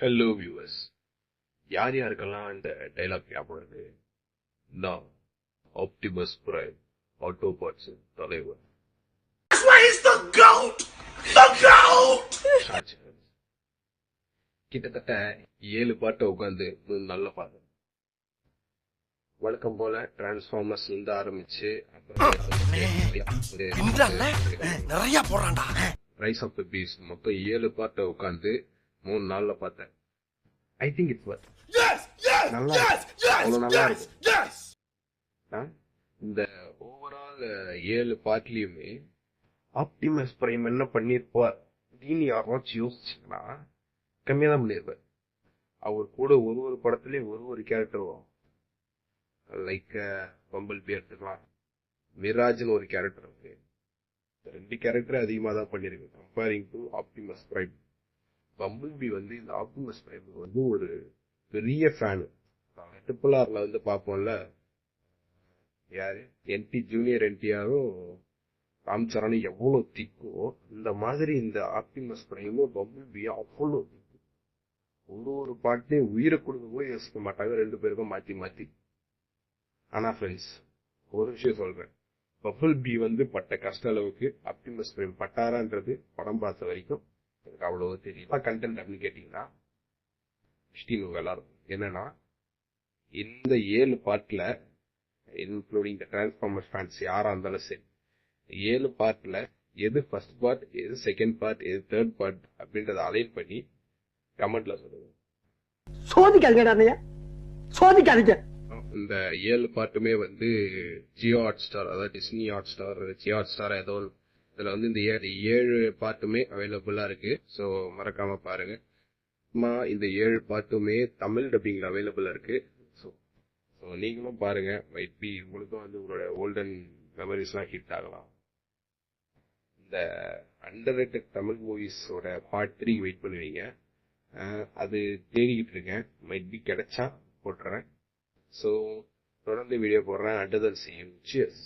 Hello viewers, யார் யாருக்கெல்லாம் இந்த டைலாக் ஞாபகம் இருக்கு? நான் ஆப்டிமஸ் பிரைம் ஆட்டோபாட்ஸ் தலைவர். கிட்டத்தட்ட 7 பாட்டை உட்காந்து நல்ல பாட்டு. வழக்கம் போல டிரான்ஸ்ஃபார்மர்ஸ் இருந்து ஆரம்பிச்சு நிறைய போறான்டா. ரைஸ் ஆஃப் தி பீஸ்ட் மொத்தம் 7 பாட்டை உட்காந்து 3 நாள்ல பார்த்தேன். ஐ திங்க் இட்ஸ் வர்த். நல்லா இருக்கும். இந்த ஓவரால் 7 பாட்லயுமே ஆப்டிமஸ் பிரைம் என்ன பண்ணிருப்பார் அப்படின்னு யாராச்சும் யோசிச்சுன்னா கம்மியா தான் பண்ணிருப்பார். அவர் கூட ஒரு படத்துலயும் ஒரு கேரக்டர் வரும். லைக் பம்பிள் பி எடுத்துக்கலாம், மிராஜ்னு ஒரு கேரக்டர் இருக்கு. 2 கேரக்டர் அதிகமா தான் பண்ணிருக்கு comparing to Optimus Prime. Bumblebee வந்து இந்த ஆப்டிமஸ் பிரைம் வந்து ஒரு பெரிய ஃபேனு. ட்ரிபிள் ஆர்ல வந்து பார்ப்போம்ல, யாரு ஜூனியர் என்டிஆரும் ராம் சரணும் எவ்வளவு திக்கோ, இந்த மாதிரி இந்த ஆப்டிமஸ் பிரைமும் பம்பிள் பி அவ்வளவு திக்கு. ஒரு பாட்டையும் உயிரை கொடுக்க கூட யோசிக்க மாட்டாங்க 2 பேருக்கும் மாத்தி மாத்தி. ஆனா ஃப்ரெண்ட்ஸ், ஒரு விஷயம் சொல்றேன், பம்பிள் பி வந்து பட்ட கஷ்ட அளவுக்கு ஆப்டிமஸ் பிரைம் பட்டாரான்றது படம் பார்த்த வரைக்கும் எனக்கு அவ்வளவு தெரியல. கண்டென்ட் அப்படின்னு கேட்டீங்கன்னா எல்லாரும் என்னன்னா, இந்த 7 பாட்டுல இன்க்ளூடிங் த டிரான்ஸ்ஃபார்மர்ஸ் ஃபேன்ஸ் யாரா இருந்தாலும் சரி, 7 பார்ட்ல எது ஃபர்ஸ்ட் பார்ட், எது செகண்ட் பார்ட், எது தேர்ட் பார்ட் அப்படின்றத அலைன் பண்ணி கமெண்ட்ல சொல்லுங்க. சோதிக்காதீங்க. இந்த 7 பாட்டுமே வந்து ஜியோ ஹாட் ஸ்டார், அதாவது Disney hot star, Jio hot star ஏதோ இதுல வந்து இந்த 7 பாட்டுமே அவைலபிளா இருக்கு. ஸோ மறக்காம பாருங்க. இந்த 7 பாட்டுமே தமிழ் டப்பிங்ல அவைலபிளா இருக்கு. ஸோ நீங்களும் பாருங்க. மைட் பி உங்களுக்கும் வந்து உங்களோட ஓல்டன் மெமரிஸ்லாம் ஹிட் ஆகலாம். இந்த அண்டர்ரேட்டட் தமிழ் மூவிஸோட பார்ட் 3 வெயிட் பண்ணுவீங்க. அது தேடிக்கிட்டு இருக்கேன். மைட் பி கிடைச்சா போட்டுறேன். ஸோ தொடர்ந்து வீடியோ போடுறேன். Under the seam. சியர்ஸ்.